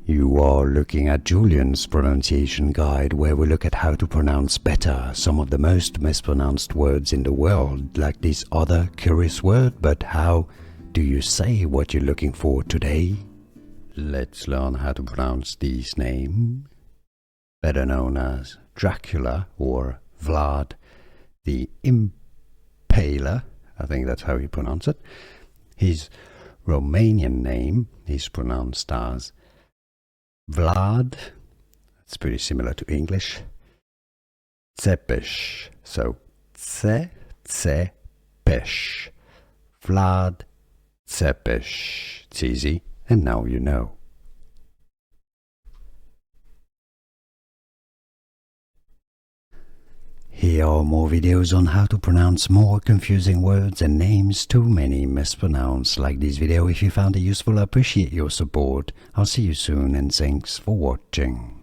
You are looking at Julian's pronunciation guide, where we look at how to pronounce better some of the most mispronounced words in the world, like this other curious word. But how do you say what you're looking for today? Let's learn how to pronounce this name, better known as Dracula or Vlad the Impaler. I think that's how you pronounce it. His Romanian name is pronounced as Vlad. It's pretty similar to English. Tepes. So Tepes. Vlad Tepes. It's easy, and now you know. Here are more videos on how to pronounce more confusing words and names too many mispronounced. Like this video if you found it useful. I appreciate your support. I'll see you soon, and thanks for watching.